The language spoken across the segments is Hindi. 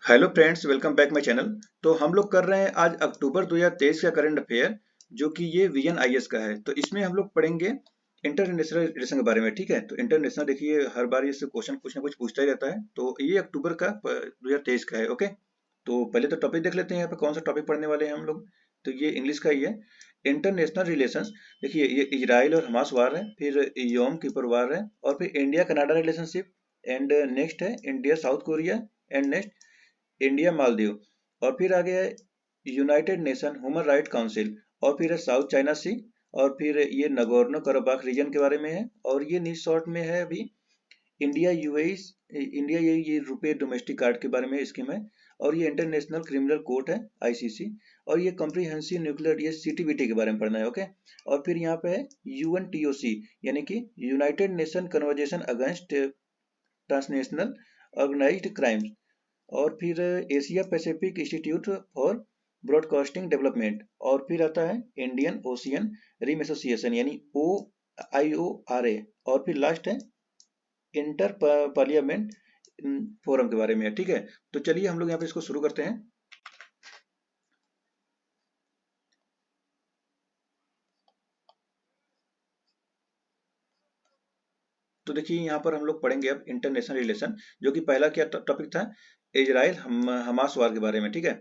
Hello friends, welcome back my channel. तो हम लोग कर रहे हैं आज अक्टूबर 2023 का करंट अफेयर, जो कि ये विजन आईएएस का है। तो इसमें हम लोग पढ़ेंगे इंटरनेशनल रिलेशन के बारे में। ठीक है, तो इंटरनेशनल देखिए हर बार इससे क्वेश्चन कुछ ना कुछ पूछता ही रहता है। तो ये अक्टूबर का 2023 का है। ओके, तो पहले तो टॉपिक देख लेते हैं यहाँ पे कौन सा टॉपिक पढ़ने वाले हैं हम लोग। तो ये इंग्लिश का ही है, इंटरनेशनल रिलेशंस। देखिए ये इजराइल और हमास वार है, फिर योम किपर वार है, और फिर India Canada relationship, and next है India South Korea, and next India Maldives, और फिर आ गया है United Nation Human Right Council, और फिर है साउथ चाइना सी, और फिर ये नगोर्नो कराबाख रीजन के बारे में है, और ये न्यूज शॉर्ट में है अभी इंडिया यूएई, इंडिया ये रुपए डोमेस्टिक कार्ड के बारे में स्कीम है, और ये इंटरनेशनल क्रिमिनल कोर्ट है आईसीसी, और ये कॉम्प्रिहेंसिव न्यूक्लियर ये सीटीबीटी के बारे में पढ़ना है। ओके, और फिर यहाँ पे है यूएनटीओसी, यानी कि United Nation Convention Against Transnational Organized Crimes, और फिर Asia Pacific Institute for Broadcasting Development, और फिर आता है इंडियन ओशियन रिम एसोसिएशन यानी OIORA, और फिर लास्ट है इंटर पार्लियामेंट फोरम के बारे में है। ठीक है, तो चलिए हम लोग यहाँ पे इसको शुरू करते हैं। तो देखिए यहाँ पर हम लोग पढ़ेंगे अब इंटरनेशनल रिलेशन, जो कि पहला क्या टॉपिक था, इजराइल हमास वार के बारे में। ठीक है,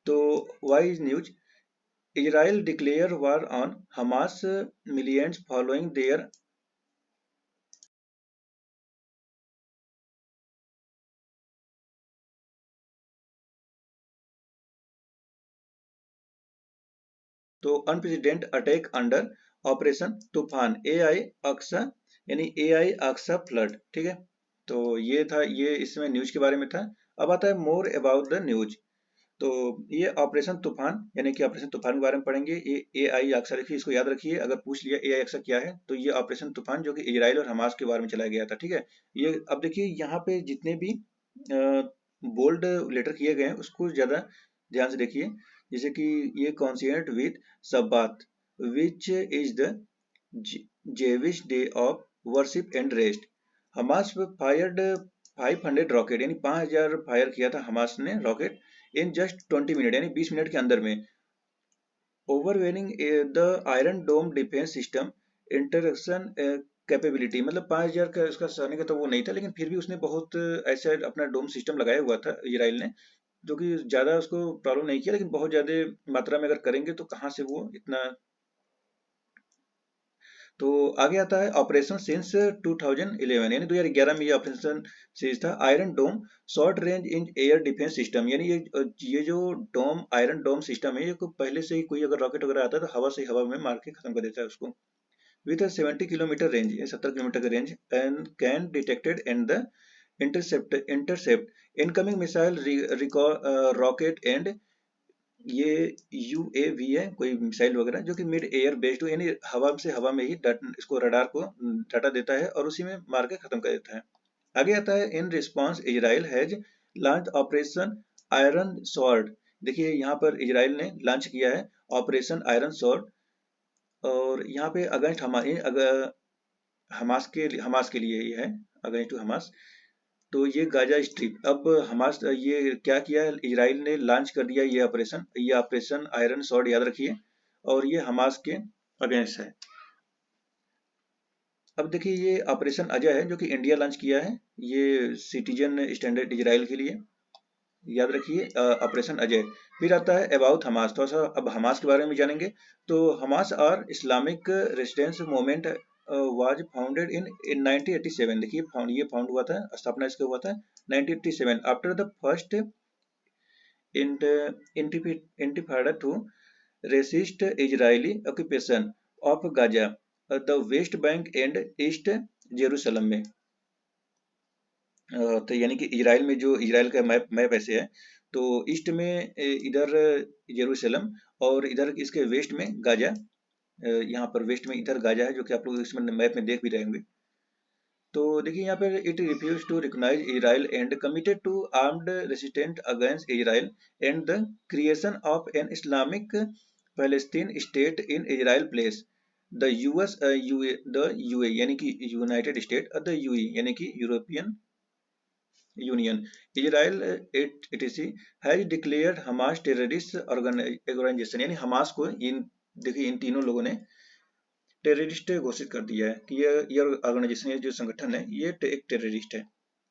तो Y news, Israel declare war on Hamas militants following their। तो अनप्रेसिडेंट अटैक अंडर ऑपरेशन तूफान AI अक्सा, यानी AI अक्सा फ्लड। ठीक है, तो ये था, ये इसमें न्यूज के बारे में था। अब आता है मोर अबाउट द न्यूज। तो ये ऑपरेशन तूफान, यानी कि ऑपरेशन तूफान के बारे में पढ़ेंगे। ये AI अक्सा, रखिए इसको याद रखिए, अगर पूछ लिया AI अक्सा क्या है तो ये ऑपरेशन तूफान जो कि इजराइल और हमास के बारे में चलाया गया था। ठीक है, ये अब देखिए यहाँ पे जितने भी बोल्ड लेटर किए गए हैं उसको ज्यादा ध्यान से देखिए। जैसे कि ये concert with Sabbath, which is the Jewish day of worship and rest. Hamas fired 500 rocket, यानी 5000 फायर किया था हमास ने रॉकेट इन जस्ट 20 मिनट, यानी 20 मिनट के अंदर में, overwhelming the Iron Dome defence system interception capability. मतलब 5000 का उसका सामने का तो वो नहीं था, लेकिन फिर भी उसने बहुत ऐसा अपना डोम सिस्टम लगाया हुआ था इजराइल ने, जो कि ज्यादा उसको प्रॉब्लम नहीं किया, लेकिन बहुत ज्यादा मात्रा में अगर करेंगे तो कहाँ से वो इतना। तो आगे आता है ऑपरेशन सिंस 2011, यानी 2011 में ये ऑपरेशन सीरीज था। Iron Dome short range in air defence system, यानी ये जो डोम आयरन डोम सिस्टम है, ये को पहले से ही कोई अगर रॉकेट वगैरह आता है तो हवा से हवा में मार के खत्म कर देता है उसको। विथ 70 किलोमीटर रेंज, 70 किलोमीटर का range, and can detected and the intercept incoming missile rocket and. ये यूएवी है, कोई मिसाइल वगैरह जो कि मिड एयर बेस्ड हो, यानी हवा से हवा में ही इसको रडार को डाटा देता है और उसी में मार के खत्म कर देता है। आगे आता है इन response Israel has launch operation iron sword. देखिए यहाँ पर इजराइल ने लॉन्च किया है ऑपरेशन आयरन स्वॉर्ड, और यहाँ पे अगेंस्ट हमास के लिए ये है, अगेंस्ट टू हमास। तो ये गाजा स्ट्रिप, अब हमास ये क्या किया है, इजराइल ने लॉन्च कर दिया ये ऑपरेशन आयरन स्वॉर्ड, याद रखिए, और ये हमास के अगेंस्ट है। अब देखिए ये ऑपरेशन अजय है जो कि इंडिया लॉन्च किया है, ये सिटीजन स्टैंडर्ड इजराइल के लिए, याद रखिए ऑपरेशन अजय। फिर आता है अबाउट हमास, थोड़ा सा अब हमास के बारे में जानेंगे। तो हमास और Islamic resistance movement was founded in 1987। देखिए ये फाउंड हुआ था, स्थापना इसका हुआ था 1987 after the first intifada to resist Israeli occupation of Gaza, the West Bank and East Jerusalem में। तो यानी कि इजराइल में जो इजराइल का मैप मैप ऐसे है, तो ईस्ट में इधर जेरूसलम, और इधर इसके वेस्ट में गाजा। यहाँ पर वेस्ट में इधर गाजा है, जो कि आप लोग इसमें मैप में देख भी रहे होंगे। तो देखिए यहाँ पर it refuse to recognise Israel and committed to armed resistant against Israel and the creation of an Islamic Palestine state in Israel place the US the UA, यानी कि यूनाइटेड स्टेट, द यूई यानी कि European Union Israel etc has declared Hamas terrorist organisation, यानी हमास को देखिए इन तीनों लोगों ने टेररिस्ट घोषित कर दिया है कि ये ऑर्गेनाइजेशन, ये जो संगठन है ये एक टेररिस्ट है।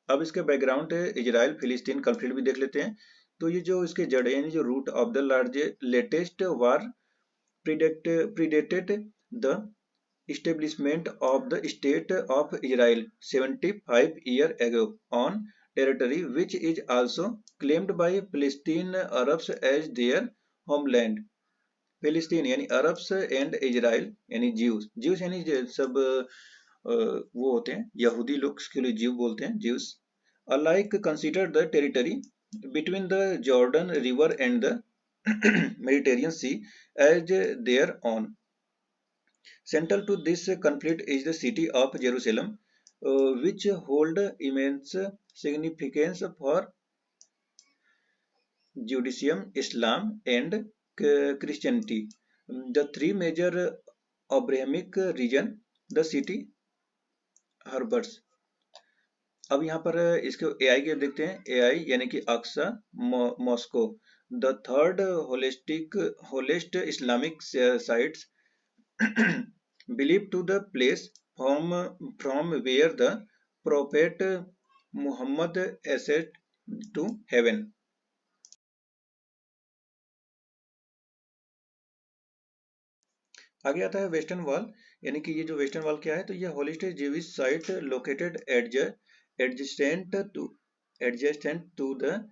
अब इसके बैकग्राउंड इजराइल फिलिस्तीन कॉन्फ्लिक्ट भी देख लेते हैं। तो ये जो इसके जड़ यानी जो root of the latest war predated the establishment of the state of Israel 75 years ago on territory which is also claimed by Palestine Arabs as their homeland। फिलिस्तीन यानी अरब्स एंड इजराइल यानी ज्यूज, ज्यूज यानी सब वो होते हैं यहूदी लोग, उसके लिए ज्यू बोलते हैं, Jews alike consider the territory between the Jordan River and the Mediterranean Sea as their own। Central to this conflict is the city of Jerusalem, which hold immense significance for Judaism, Islam, and Christianity, the three major Abrahamic region, the city harbors। अब यहाँ पर इसके AI के देखते हैं, AI यानी कि Aqsa mosque, the third holiest Islamic sites believed to the place from where the prophet Muhammad ascended to heaven। आगे आता है वेस्टर्न वॉल, यानी कि ये जो वेस्टर्न वॉल क्या है, तो ये holiest Jewish site located adjacent to the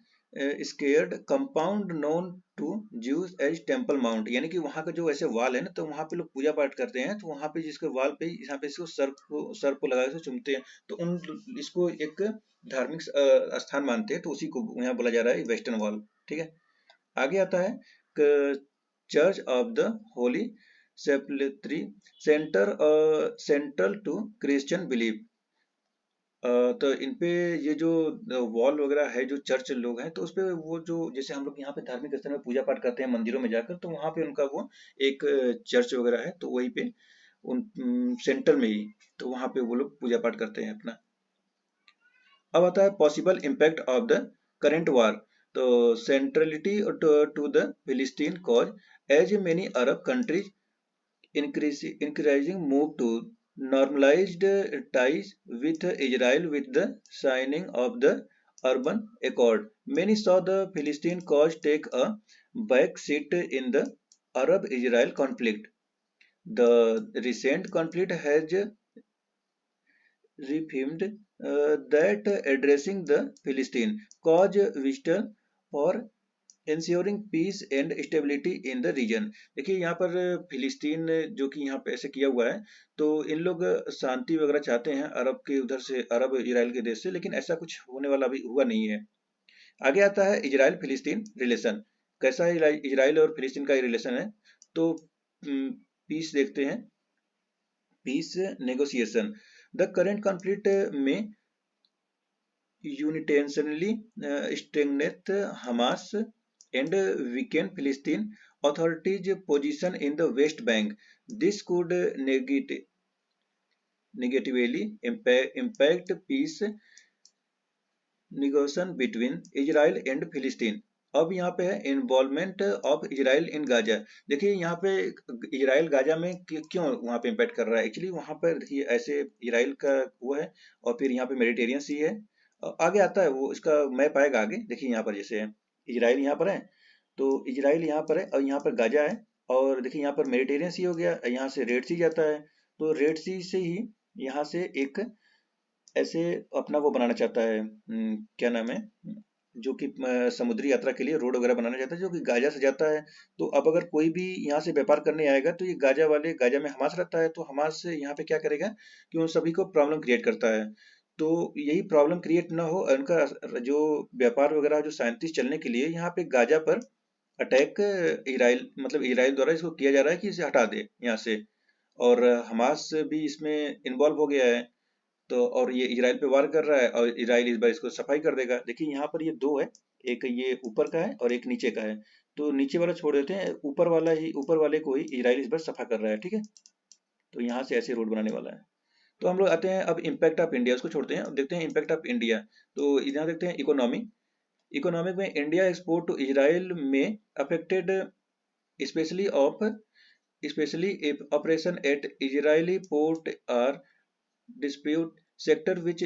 sacred compound known to Jews as Temple Mount, यानी कि वहाँ का जो ऐसे वाल है ना, तो वहाँ पे लोग पूजा पाठ करते हैं, तो वहाँ पे जिसके वाल पे यहाँ पे इसको सर्प को लगा के चूमते हैं, तो उन इसको एक धार्मिक स्थान मानते हैं, तो उसी को यहाँ बोला जा रहा है वेस्टर्न वॉल। ठीक है, आगे आता है Church of the Holy Sepulchre central to Christian belief. तो इन पे ये जो वॉल वगैरह है, जो चर्च लोग हैं, तो उस पे वो जो जैसे हम लोग यहाँ पे धार्मिक स्थल में पूजा पाठ करते हैं मंदिरों में जाकर, तो वहाँ पे उनका वो एक चर्च वगैरह है, तो वहीं पे उन सेंटर में ही, तो वहाँ पे वो लोग पूजा पाठ करते हैं अपना। अब आता है possible impact of the current war, तो centrality to the Palestine cause as many Arab countries increasing move to normalized ties with Israel with the signing of the Urban Accord. Many saw the Philistine cause take a back seat in the Arab-Israel conflict. The recent conflict has reaffirmed that addressing the Philistine cause vital for ensuring peace and stability in the region। देखिए यहाँ पर फिलिस्तीन जो कि यहाँ पे ऐसे किया हुआ है, तो इन लोग शांति वगैरह चाहते हैं अरब के उधर से, अरब इजराइल के देश से, लेकिन ऐसा कुछ होने वाला अभी हुआ नहीं है। आगे आता है इजराइल फिलिस्तीन रिलेशन, कैसा इजराइल और फिलिस्तीन का ये रिलेशन है, तो पीस देखते हैं, peace negotiation. The current conflict में unilaterally strengthen Hamas and weaken Palestine Authority's position in the West Bank. This could negatively impact peace negotiation between Israel and Palestine। अब यहाँ पे है involvement of Israel in Gaza. देखिए यहाँ पे इजराइल गाजा में क्यों वहाँ पे इम्पैक्ट कर रहा है, एक्चुअली वहाँ पर देखिए ऐसे इजराइल का वो है, और फिर यहाँ पे मेडिटेरियन सी है। आगे आता है वो इसका मैप आएगा आगे, देखिए यहाँ पर जैसे है इजराइल यहाँ पर है, तो इजराइल यहाँ पर है और यहाँ पर गाजा है, और देखिए यहाँ पर मेडिटेरियन सी हो गया, यहाँ से रेड सी जाता है, तो रेड सी से ही यहाँ से एक ऐसे अपना वो बनाना चाहता है, क्या नाम है, जो कि समुद्री यात्रा के लिए रोड वगैरह बनाना चाहता है, जो कि गाजा से जाता है। तो अब अगर कोई भी यहाँ से व्यापार करने आएगा, तो ये गाजा में हमास रहता है, तो हमास यहाँ पे क्या करेगा कि उन सभी को प्रॉब्लम क्रिएट करता है। तो यही प्रॉब्लम क्रिएट ना हो, उनका जो व्यापार वगैरह जो शांति चलने के लिए यहाँ पे गाजा पर अटैक इजराइल मतलब इजराइल द्वारा इसको किया जा रहा है कि इसे हटा दे यहाँ से, और हमास भी इसमें इन्वॉल्व हो गया है, तो और ये इजराइल पे वार कर रहा है, और इजराइल इस बार इसको सफाई कर देगा। देखिए यहाँ पर ये दो है, एक ये ऊपर का है और एक नीचे का है, तो नीचे वाला छोड़ देते हैं, ऊपर वाले को ही इजराइल इस बार सफा कर रहा है। ठीक है, तो यहाँ से ऐसे रोड बनाने वाला है। तो हम लोग आते हैं अब इम्पैक्ट ऑफ इंडिया, उसको छोड़ते हैं, अब देखते हैं इम्पैक्ट ऑफ इंडिया। तो यहाँ देखते हैं इकोनॉमी। इकोनॉमिक में इंडिया एक्सपोर्ट टू इजराइल में affected specially of especially if operation at Israeli port or dispute sector which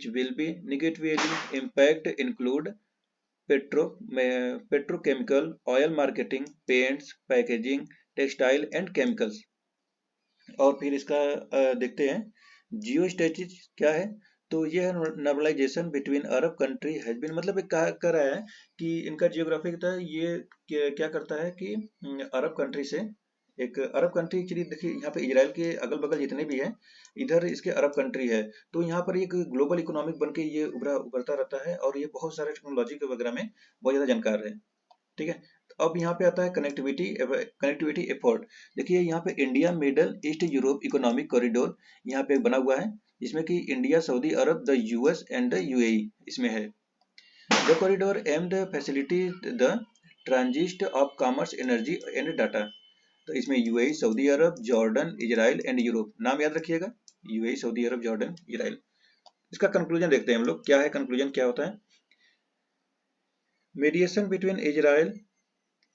will be negatively impact include petrochemical, oil marketing, paints, packaging, textile and chemicals। और फिर इसका देखते हैं जियो स्टैटिस क्या है। तो ये है normalisation between Arab country has been, मतलब एक कहा कर रहा है कि इनका जियोग्राफिक था ये क्या करता है कि अरब कंट्री से, एक अरब कंट्री एक्चुअली देखिए यहाँ पे इजराइल के अगल बगल जितने भी हैं इधर इसके अरब कंट्री है, तो यहाँ पर एक ग्लोबल इकोनॉमिक बन के ये उभरता रहता है और ये बहुत सारे टेक्नोलॉजी के वगैरह में बहुत ज़्यादा जानकार है। ठीक है, तो अब यहाँ पे आता है कनेक्टिविटी एफर्ट। देखिए यहाँ पे India middle east Europe economic corridor यहाँ पे बना हुआ है, जिसमें कि India, Saudi Arab, the US and the UAE इसमें है। The corridor aimed facility the transit of commerce, energy and data. तो इसमें UAE, Saudi Arab, Jordan, Israel and Europe, नाम याद रखिएगा, यूएई, सऊदी अरब, जॉर्डन, इजराइल। इसका कंक्लूजन देखते हैं हम लोग, क्या है कंक्लूजन, क्या होता है। Mediation between Israel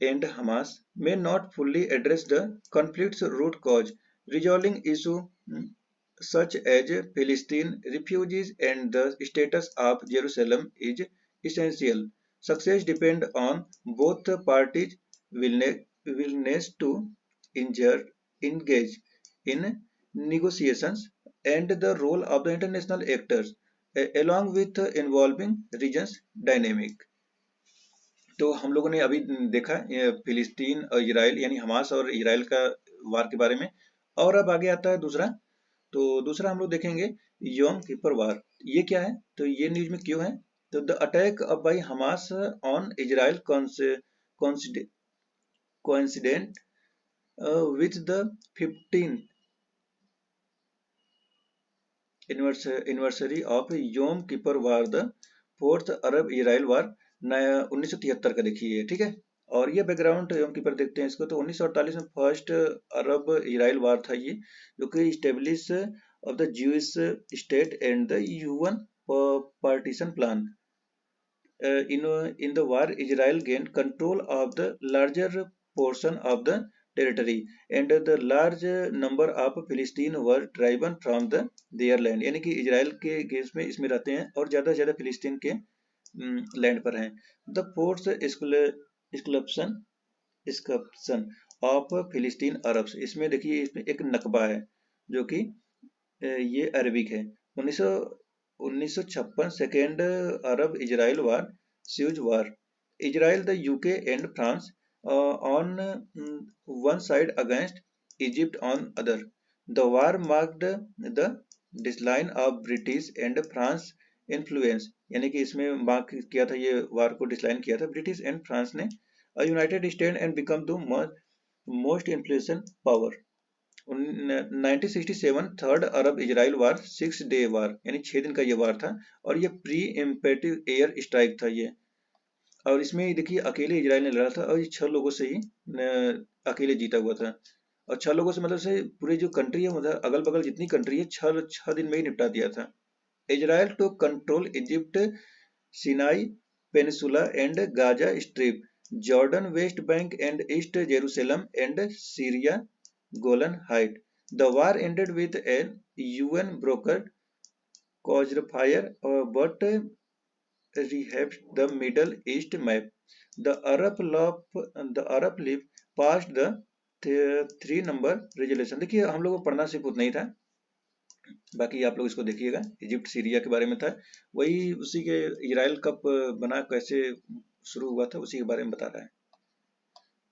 and Hamas may not fully address the conflict's root cause, resolving issues such as Palestine refugees and the status of Jerusalem is essential. Success depends on both parties' willingness to engage in negotiations and the role of the international actors, along with involving regions dynamic। तो हम लोगों ने अभी देखा फिलिस्तीन और इजराइल यानी हमास और इजराइल का वार के बारे में। और अब आगे आता है दूसरा, तो दूसरा हम लोग देखेंगे योम किपर वार। ये क्या है, तो ये न्यूज में क्यों है, तो द अटैक अब by Hamas on Israel coincident with the 15th anniversary of योम किपर वार, द फोर्थ अरब इजराइल वार 1973 का देखिए, ठीक है। और ये बैकग्राउंड योम कीपर देखते हैं इसको, तो 1948 में फर्स्ट अरब इजराइल वार था ये, जो कि establish of the Jewish state and the UN partition plan. In the war, Israel gained control of the larger portion of the territory, and the large number of Philistine were driven from their land। यानी कि इजराइल के केस में इसमें रहते हैं और ज़्यादा से ज़्यादा फिलिस्तीन के लैंड पर हैं। द फोर्स एक्सकप्शन ऑफ फिलिस्तीन अरब्स, इसमें देखिए इसमें एक नकबा है जो कि ये अरबिक है। 1956 second Arab Israel war, sues war, Israel, the UK and France on one side against Egypt on other. The war marked the decline of British and France influence, यानी कि इसमें मार्क किया था, ये वार को डिक्लाइन किया था ब्रिटिश एंड फ्रांस ने। United State and become the most influential power. 1967 third Arab Israel war, 6 day war, यानी 6 दिन का ये वार था और ये प्री इम्पेटिव एयर स्ट्राइक था ये। और इसमें देखिए अकेले इजराइल ने लड़ा था और ये 6 लोगों से ही अकेले जीता हुआ था। और 6 लोगों से मतलब से पूरी जो कंट्री है, मतलब अगल बगल जितनी कंट्री है, 6 दिन में ही निपटा दिया था। Israel to control Egypt, Sinai peninsula and Gaza Strip, Jordan West Bank and East Jerusalem and Syria Golan Heights. The war ended with an UN brokered ceasefire, but reshaped the Middle East map. The Arab League passed the 3 number resolution. देखिए हम लोगों को पढ़ना सिर्फ उतना ही था, बाकी आप लोग इसको देखिएगा। इजिप्ट सीरिया के बारे में था, वही उसी के इजराइल कब बना, कैसे शुरू हुआ था, उसी के बारे में बता रहा है।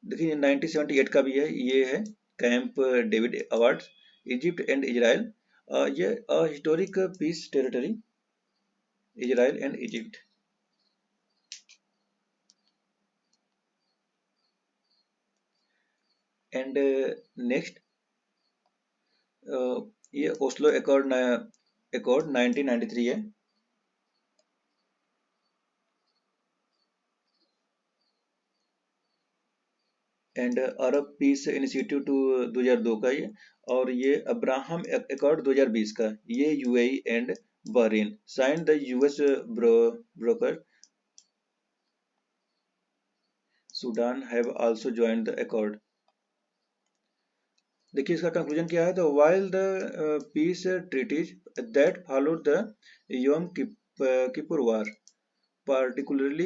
देखिए 1978 का भी है, ये है Camp David awards, Egypt and Israel, ये historic peace territory, Israel and Egypt. And next ये ओस्लो एकॉर्ड 1993 है। एंड अरब पीस इंस्टीट्यूट 2002 का ये, और ये अब्राहम अकॉर्ड 2020 का, ये UAE and Bahrain sign the US broker Sudan have also joined the accord. देखिए इसका कंक्लूजन क्या है, तो while the peace treaties that followed the Yom Kippur war, particularly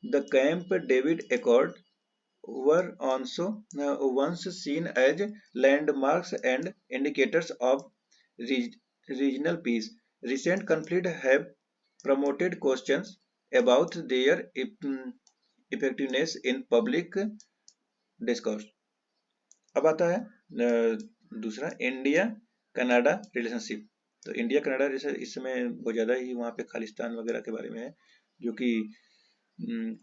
the Camp David Accord, were also once seen as landmarks and indicators of regional peace. Recent conflicts have promoted questions about their effectiveness in public discourse. अब आता है दूसरा, इंडिया कनाडा रिलेशनशिप। तो इंडिया कनाडा इस समय बहुत ज़्यादा ही वहाँ पे खालिस्तान वगैरह के बारे में है, जो कि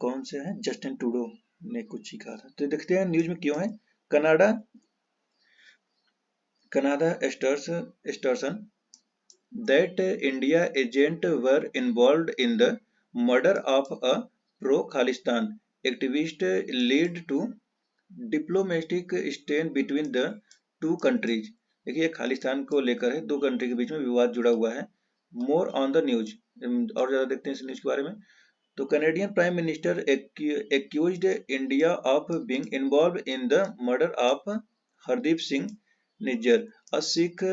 कौन से है, जस्टिन ट्रूडो ने कुछ ही कहा था। तो देखते हैं न्यूज में क्यों है। कनाडा कनाडा स्टर्सन that India agent were involved in the murder of a pro-Khalistan activist lead to diplomatic strain between the two countries। देखिए खालिस्तान को लेकर है, दो कंट्री के बीच में विवाद जुड़ा हुआ है। मोर ऑन द न्यूज, और ज्यादा देखते हैं इस न्यूज के बारे में। तो Canadian prime minister accused India of being involved in the murder of Hardeep Singh Nijjar, a Sikh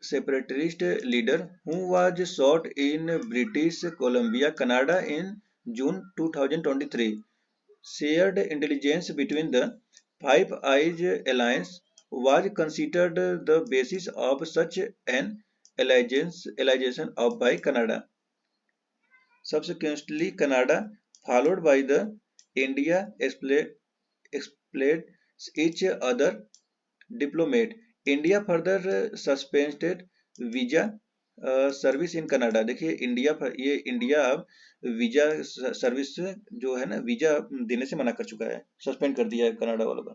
separatist leader who was shot in British Columbia, Canada in June 2023. Shared intelligence between the Five Eyes alliance was considered the basis of such an allegation of by Canada. Subsequently, Canada, followed by the India, expelled each other diplomat. India further suspended visa service in Canada. देखिए इंडिया अब वीजा सर्विस जो है ना, वीजा देने से मना कर चुका है, सस्पेंड कर दिया है कनाडा वालों का।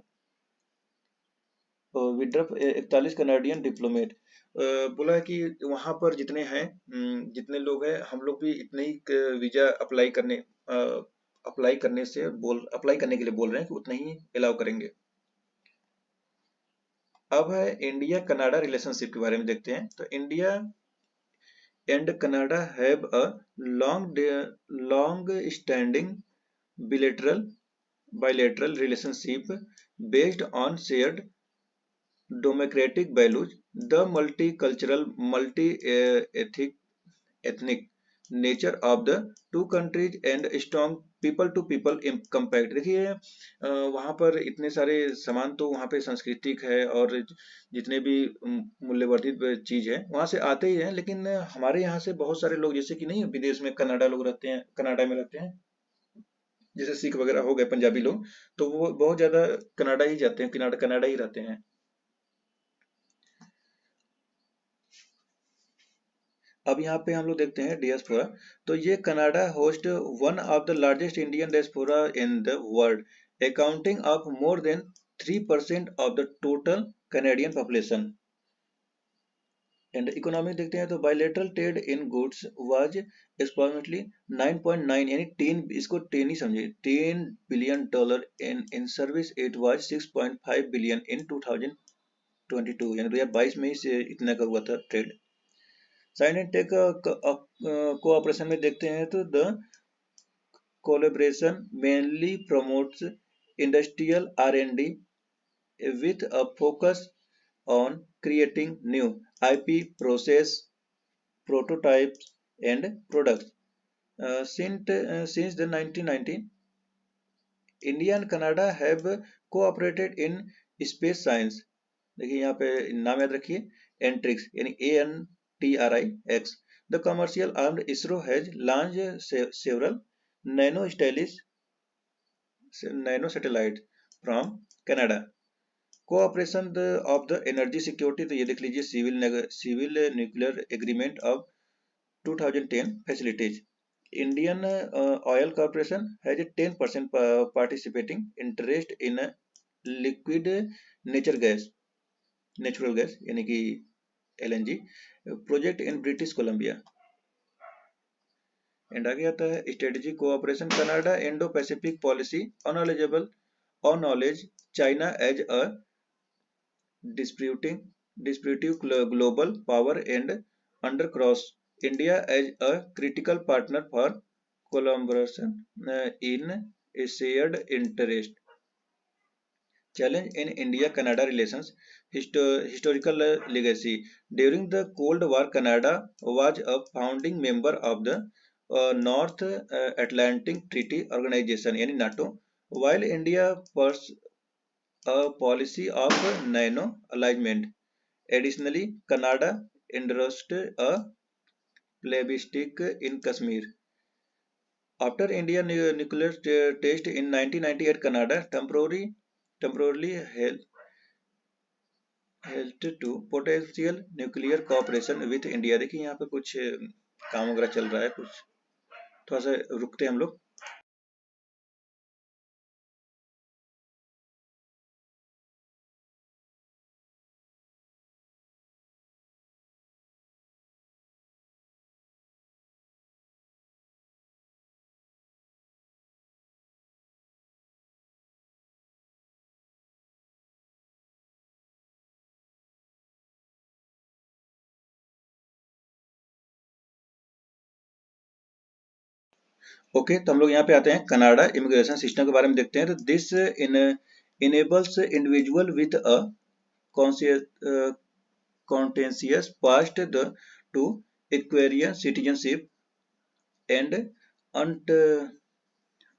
विड्रॉ 41 कनाडियन डिप्लोमेट, बोला है कि वहां पर जितने हैं, जितने लोग हैं, हम लोग भी इतने ही वीजा अप्लाई करने के लिए बोल रहे हैं कि उतने ही अलाउ करेंगे। अब है इंडिया कनाडा रिलेशनशिप के बारे में देखते हैं। तो India and Canada have a long standing bilateral relationship based on shared democratic values, the multicultural, ethnic nature of the two countries and strong people to people compact। देखिए वहाँ पर इतने सारे समान, तो वहाँ पे सांस्कृतिक है और जितने भी मूल्यवर्धित चीज है वहाँ से आते ही हैं, लेकिन हमारे यहाँ से बहुत सारे लोग, जैसे कि नहीं विदेश में कनाडा लोग रहते हैं, कनाडा में रहते हैं, जैसे सिख वगैरह हो गए, पंजाबी लोग, तो वो बहुत ज्यादा कनाडा ही जाते हैं, कनाडा ही रहते हैं। अब यहाँ पे हम लोग देखते हैं डियास्पोरा। तो ये Canada host one of the largest Indian diaspora in the world, accounting of more than 3% of the total Canadian population. And economic देखते हैं, तो bilateral trade in goods was approximately 9.9, यानी 10, इसको 10 ही समझिए, $10 billion in service it was 6.5 billion in 2022, यानी 2022 में ही इतना का हुआ था trade. Science and tech cooperation में देखते हैं, तो the collaboration mainly promotes industrial R&D with a focus on creating new IP process, prototypes and products. Since the 1990, India and Canada have cooperated in space science। देखिए यहाँ पे नाम याद रखिए, एंट्रिक्स यानी ANTRIX। The commercial armed ISRO has launched several nano satellites from Canada। Cooperation of the energy security, तो ये देख लीजिए, civil nuclear agreement of 2010 facilities. Indian Oil Corporation has a 10% participating interest in liquid natural gas यानी कि LNG project in British Columbia. And आगे आता है strategic cooperation, Canada Indo Pacific policy अनअलिजिबल acknowledge China as a disputing disputive global power and undercross India as a critical partner for collaboration in a shared interest. Challenge in India-Canada relations, historical legacy. During the Cold War, Canada was a founding member of the North Atlantic Treaty Organization, यानी NATO, while India pursued a policy of non-alignment. Additionally, Canada endorsed a plebiscite in Kashmir. After Indian nuclear test in 1998, Canada temporarily held to potential nuclear cooperation with India. देखिए यहाँ पे कुछ काम वगैरह चल रहा है, कुछ थोड़ा सा रुकते हैं हम लोग। ओके, तो हम लोग यहाँ पे आते हैं कनाडा इमिग्रेशन सिस्टम के बारे में देखते हैं। तो this enables individual with a conscientious past to acquire citizenship and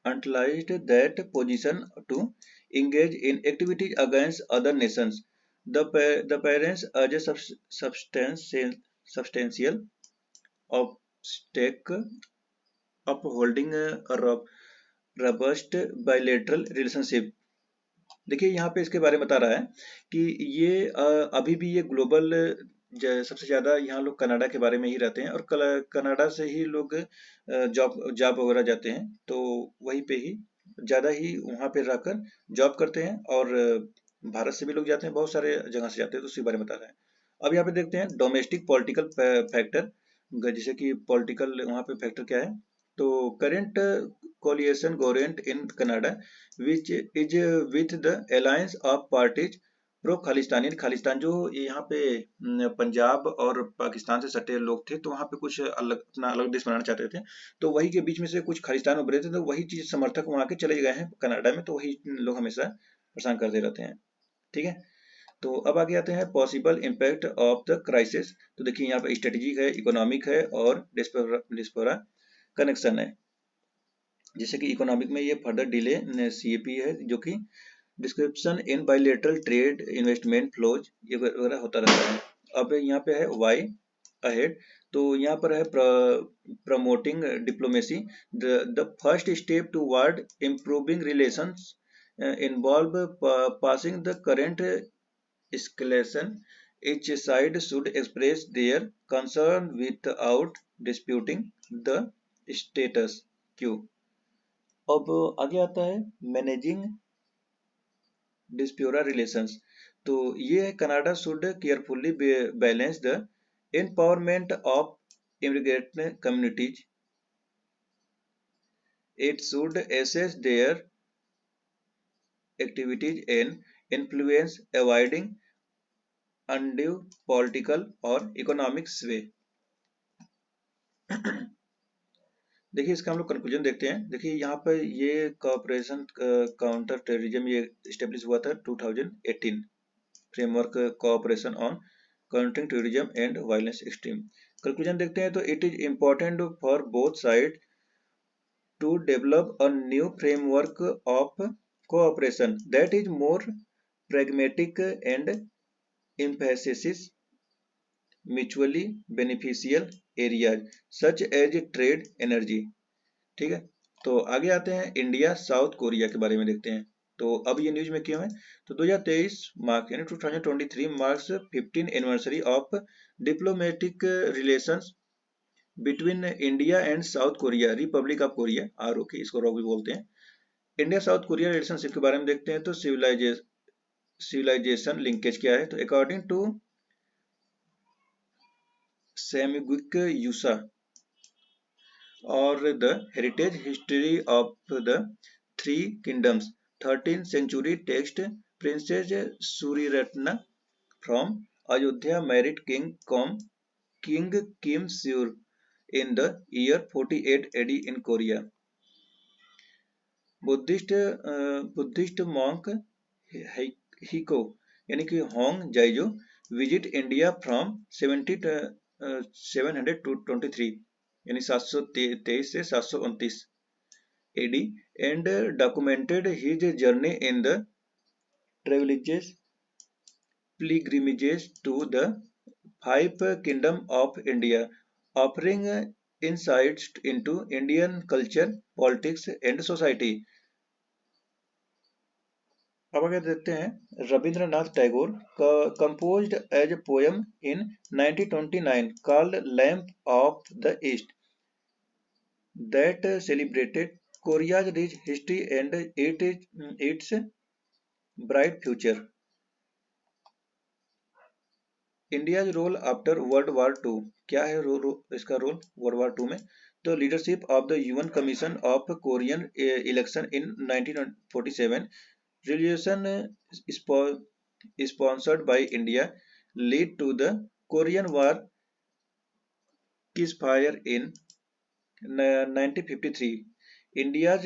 utilized that position to engage in activities against other nations. The parents as a substantial obstacle upholding a robust bilateral relationship. देखिए यहाँ पे इसके बारे में बता रहा है कि ये अभी भी ये ग्लोबल सबसे ज़्यादा यहाँ लोग कनाडा के बारे में ही रहते हैं और कनाडा से ही लोग जॉब जॉब वगैरह जाते हैं, तो वहीं पे ही ज़्यादा ही वहाँ पे रहकर जॉब करते हैं। और भारत से भी लोग जाते हैं, बहुत सारे जगह से जाते हैं, तो उसी बारे में बता रहा है। अब यहाँ पे देखते हैं डोमेस्टिक पॉलिटिकल फैक्टर, जैसे कि पॉलिटिकल वहाँ पे फैक्टर क्या है। तो current coalition government in Canada which is with the alliance of parties pro Khalistan, यानी खालिस्तान जो यहाँ पे पंजाब और पाकिस्तान से सटे लोग थे, तो वहाँ पे कुछ अलग अपना अलग देश बनाना चाहते थे, तो वही के बीच में से कुछ खालिस्तान उभरे थे, तो वही चीज समर्थक वहाँ के चले गए हैं कनाडा में, तो वही लोग हमेशा परेशान करते रहते हैं। ठीक है, तो अब आगे आते हैं possible impact of the crisis. तो देखिए यहाँ पे स्ट्रेटेजिक है, इकोनॉमिक है और डिस्पोरा कनेक्शन है। जैसे कि इकोनॉमिक में ये फर्दर डिले सीएपी है, जो कि description in bilateral trade investment flows ये वगैरह होता रहता है। अब यहाँ पे है वाई अहेड, तो यहाँ पर है promoting diplomacy, the first step toward improving relations involve passing the current escalation. Each side should express their concern without disputing the status quo. अब आगे आता है मैनेजिंग डिस्प्यूरा रिलेशंस। तो ये है Canada should carefully balance the empowerment of immigrant communities, it should assess their activities and influence avoiding undue political और economic sway। देखिए इसका हम लोग कंक्लूजन देखते हैं। देखिए यहाँ पर ये कॉपरेशन काउंटर टेररिज्म ये स्टेब्लिश हुआ था 2018 framework cooperation on countering terrorism and violence extreme. Conclusion देखते हैं, तो it is important for both side to develop a new framework of cooperation that is more pragmatic and emphasizes mutually beneficial areas such as trade energy। ठीक है, तो आगे आते हैं इंडिया साउथ कोरिया के बारे में देखते हैं। तो अब ये न्यूज में क्यों है, तो 2023 मार्क यानी 2023 marks 15 anniversary of diplomatic relations between India and South Korea Republic of Korea, ROK इसको रॉक भी बोलते हैं। इंडिया साउथ कोरिया रिलेशनशिप के बारे में देखते हैं, तो सिविलाइजेशन लिंकेज क्या है। तो अकॉर्डिंग टू सेमिगुक यूसा और the heritage history of the three kingdoms, 13th century text, Princess Suriratna from Ayodhya married King Kim Sur in the year 48 AD in Korea. Buddhist monk Hyecho यानी कि होंग जाइजो विजिट इंडिया फ्रॉम 723 यानी 723 से 729 AD and documented his journey in the pilgrimages to the five kingdom of India, offering insights into Indian culture, politics and society. अब आगे देखते हैं Rabindranath Tagore composed as a poem in 1929 called Lamp of the East that celebrated Korea's rich history and its bright future. India's role after World War two, क्या है इसका रोल वर्ल्ड वॉर टू में? तो leadership of the UN commission of Korean election in 1947, resolution sponsored by India lead to the Korean war ceasefire in 1953. India's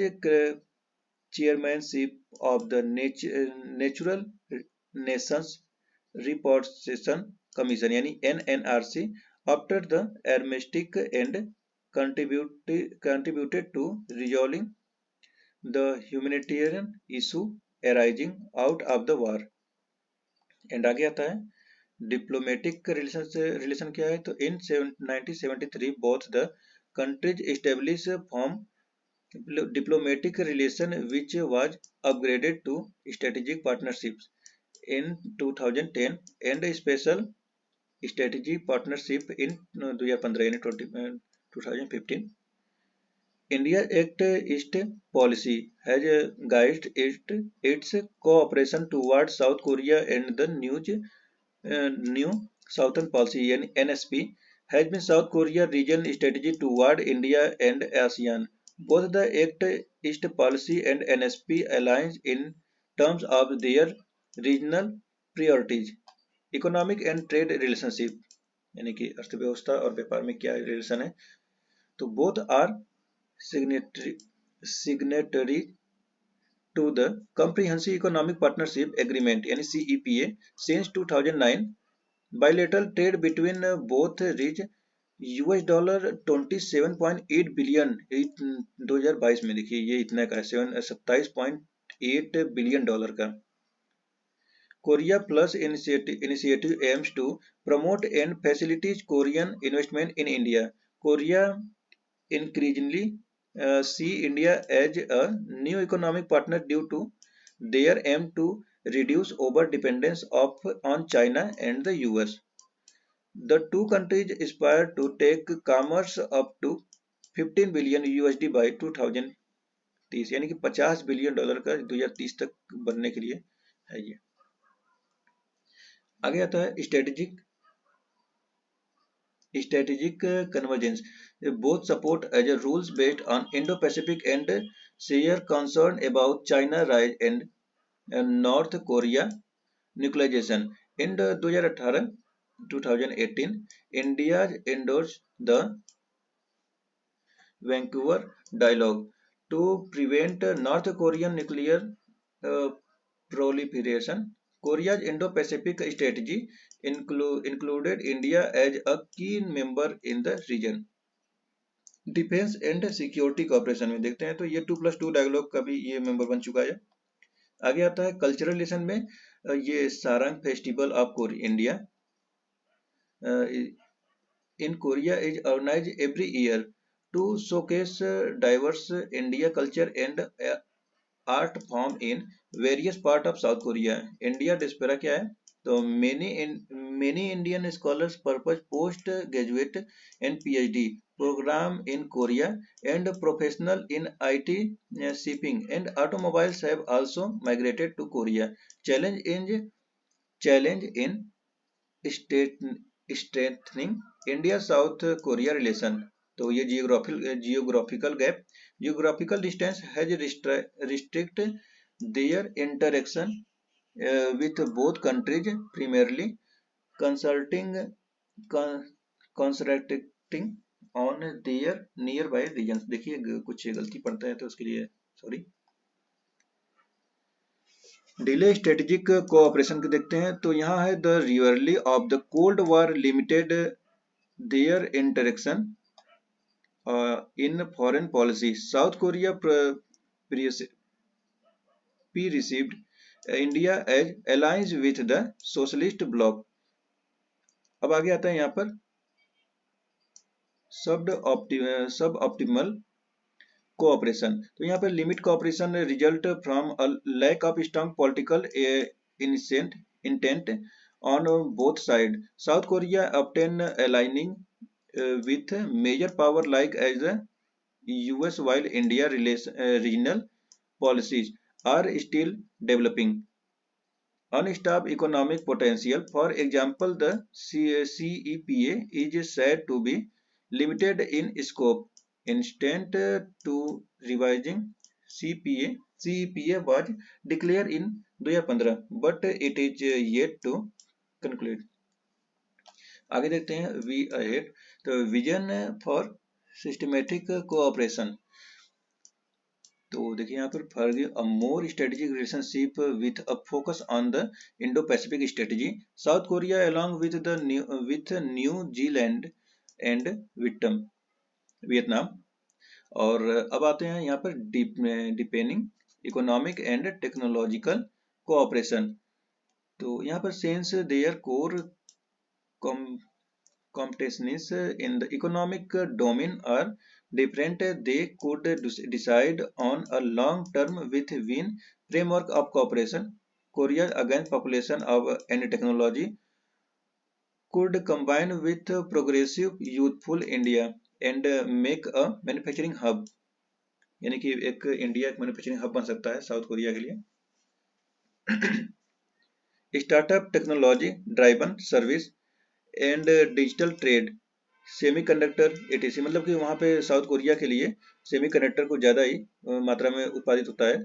chairmanship of the Natural Nations Repatriation Commission यानी NNRC after the armistice and contributed to resolving the humanitarian issue arising out of the war. And आगे आता है डिप्लोमेटिक रिलेशन क्या है? तो इन 1973 both the countries established form diplomatic relation which was upgraded to strategic partnerships in 2010 and a special strategic partnership in 2015 यानी 2015. India Act East policy has guided its cooperation towards South Korea and the new Southern policy यानी NSP has been South Korea region strategy toward India and ASEAN. Both the Act East policy and NSP aligns in terms of their regional priorities. Economic and trade relationship यानी कि अर्थव्यवस्था और व्यापार में क्या रिलेशन है? तो both are signatory to the Comprehensive Economic Partnership Agreement यानी CEPA since 2009. Bilateral trade between both reached $27.8 billion 2022 में. देखिए ये इतना का 27.8 बिलियन डॉलर का. Korea Plus initiative aims to promote and facilitate Korean investment in India. Korea increasingly see India as a new economic partner due to their aim to reduce over dependence on China and the US. The two countries aspire to take commerce up to 15 billion USD by 2030 यानी कि 50 बिलियन डॉलर का 2030 तक बनने के लिए है ये. आगे आता है strategic convergence. Both support as a rules based on Indo-Pacific and share concern about China rise and North Korea nuclearization. In 2018, India endorsed the Vancouver Dialogue to prevent North Korean nuclear proliferation. Korea's Indo-Pacific strategy included India as a key member in the region. Defence and security corporation में देखते हैं तो ये 2+2 डायलॉग का भी ये मेंबर बन चुका है. आगे आता है कल्चरल रिलेशन में ये Sarang festival of India in Korea is organised every year to showcase diverse India culture and art form in various part of South Korea. India diaspora क्या है? तो many Indian scholars purpose post graduate and PhD program in Korea and professional in IT, shipping and automobiles have also migrated to Korea. Challenge in strengthening India South Korea relation. तो ये geographical gap, geographical distance has restrict their interaction with both countries, primarily consulting con- concentrating on their nearby regions। देखिए कुछ गलती पड़ता है तो उसके लिए सॉरी। डिले स्ट्रेटेजिक कोऑपरेशन के देखते हैं तो यहाँ है the rarely of the cold war limited there interaction in foreign policy. South Korea received India as allies with the socialist bloc। अब आगे आता है यहाँ पर सब ऑप्टिमल कोऑपरेशन। तो यहाँ पर limit cooperation result from a lack of strong political intent on both side. South Korea obtain aligning with major power like as the US, while India regional policies are still developing untapped economic potential। For example, the CEPA is said to be limited in scope. Instant to revising CEPA was declared in 2015, but it is yet to conclude। आगे देखते हैं वी अहेड। तो विजन फॉर सिस्टमेटिक कोऑपरेशन। तो देखिए यहाँ पर for a more strategic relationship with a focus on the Indo Pacific strategy. South Korea along with new Zealand and Vietnam. और अब आते हैं यहाँ पर डिपेनिंग इकोनॉमिक एंड टेक्नोलॉजिकल कोऑपरेशन। तो यहाँ पर sense there core competencies in the economic domain are different, they could decide on a long-term win-win framework of cooperation। Korea against population of and technology could combine with progressive youthful India and make a manufacturing hub। यानी कि एक इंडिया एक मैन्युफैक्चरिंग हब बन सकता है साउथ कोरिया के लिए। Startup technology driven service and digital trade semiconductor etc. मतलब कि वहाँ पे साउथ कोरिया के लिए सेमीकंडक्टर को ज़्यादा ही मात्रा में उत्पादित होता है।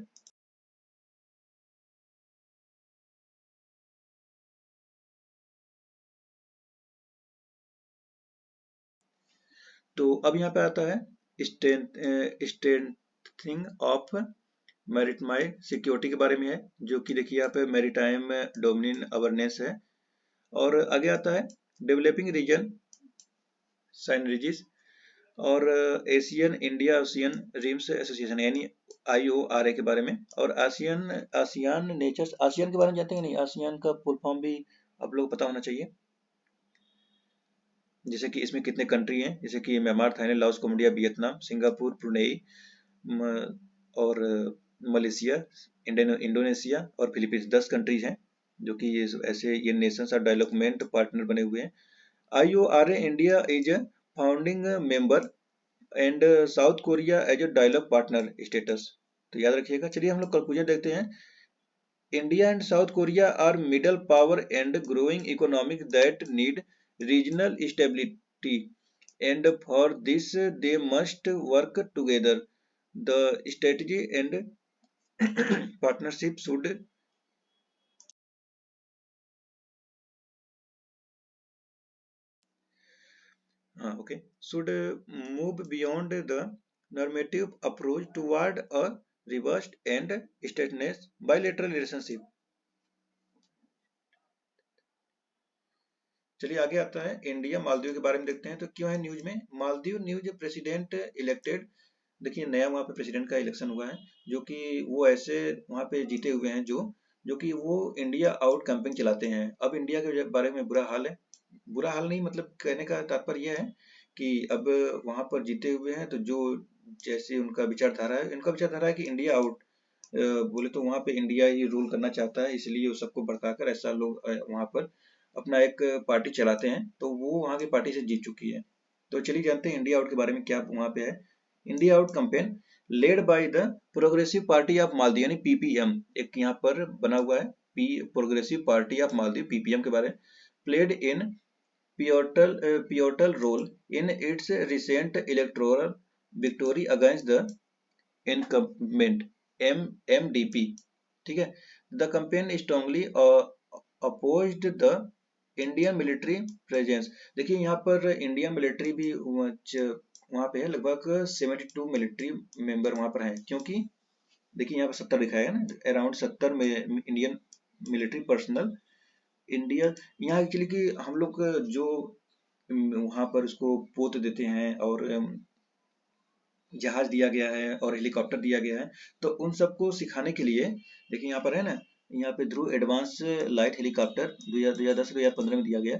तो अब यहाँ पे आता है स्ट्रेंथिंग ऑफ मैरिटाइम सिक्योरिटी के बारे में है, जो कि देखिए यहाँ पे मैरिटाइम डोमिनियन अवेयरनेस है। और आगे आता है डेवलपिंग रीजन साइनर्जीज और Asian India ocean RIMS association यानी IORA के बारे में। और आसियान नेचर्स। आसियान के बारे में जानते हैं नहीं? आसियान का फुल फॉर्म भी आप लोग पता होना चाहिए। जैसे कि इसमें कितने कंट्री हैं, जैसे कि Myanmar, Thailand, Laos, Cambodia, Vietnam, Singapore, Brunei और मलेशिया, इंडोनेशिया और फिलीपींस। 10 कंट्रीज हैं जो कि ये ऐसे ये नेशंस और डेवलपमेंट पार्टनर बने हुए हैं। IORA India is a founding member and South Korea as a dialogue partner status. तो याद रखिएगा। चलिए हम लोग कंक्लूजन देखते हैं। India and South Korea are middle power and growing economic that need regional stability and for this they must work together. The strategy and partnership should should move beyond the normative approach toward a reversed and straightness bilateral relationship। चलिए आगे आता है इंडिया मालदीव के बारे में देखते हैं। तो क्यों है न्यूज में? Maldives news president elected. देखिए नया वहाँ पे प्रेसिडेंट का इलेक्शन हुआ है, जो कि वो ऐसे वहाँ पे जीते हुए हैं जो कि वो इंडिया आउट कैंपेन चलाते हैं। अब इंडिया के बारे में बुरा हाल है। बुरा हाल नहीं, मतलब कहने का तात्पर्य यह है कि अब वहाँ पर जीते हुए हैं तो जो जैसे उनका विचारधारा है, इनका विचारधारा है कि इंडिया आउट बोले तो वहाँ पे इंडिया ही रूल करना चाहता है, इसलिए वो सबको भड़काकर ऐसा लोग वहाँ पर अपना एक पार्टी चलाते हैं। तो वो वहाँ की पार्टी से जीत चुकी है। तो चलिए जानते हैं इंडिया आउट के बारे में क्या वहाँ पे है। India out campaign led by the progressive party of Maldives यानी PPM, एक यहाँ पर बना हुआ है progressive party of Maldives PPM के बारे में। Played in pivotal role in its recent electoral victory against the incumbent MDP। ठीक है। The campaign strongly opposed the Indian military presence. देखिए यहाँ पर इंडियन मिलिट्री भी वहाँ पे है, लगभग 72 मिलिट्री मेंबर वहाँ पर हैं, क्योंकि देखिए यहाँ पर 70 दिखाया है ना, अराउंड 70 में इंडियन मिलिट्री पर्सनल इंडिया। यहाँ एक्चुअली कि हम लोग जो वहाँ पर उसको पोत देते हैं और जहाज दिया गया है और हेलीकॉप्टर दिया गया है, तो उन सबको सिखाने के लिए देखिए यहाँ पर है ना, यहाँ पे ध्रुव एडवांस लाइट हेलीकॉप्टर 2010-2015 में दिया गया।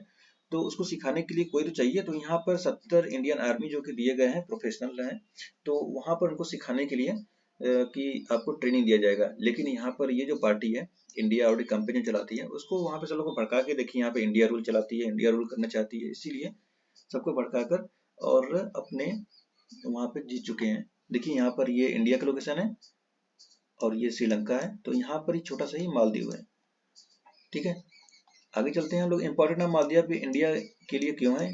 तो उसको सिखाने के लिए कोई तो चाहिए, तो यहाँ पर 70 इंडियन आर्मी जो कि दिए गए हैं, प्रोफेशनल हैं, तो वहाँ पर उनको सिखाने के लिए कि आपको ट्रेनिंग दिया जाएगा। लेकिन यहाँ पर ये जो पार्टी है, इंडिया और कंपनी चलाती है, उसको वहाँ पे सब लोग को भड़का के, देखिए यहाँ पे इंडिया रूल चलाती है, इंडिया रूल करना चाहती है, इसीलिए सबको भड़का कर और अपने वहां पे जीत चुके हैं। देखिए यहाँ पर ये इंडिया का लोकेशन है और ये श्रीलंका है, तो यहाँ पर ही छोटा सा ही मालदीव है। ठीक है, आगे चलते हैं हम लोग। इंपॉर्टेंट है मालदीव भी इंडिया के लिए क्यों है,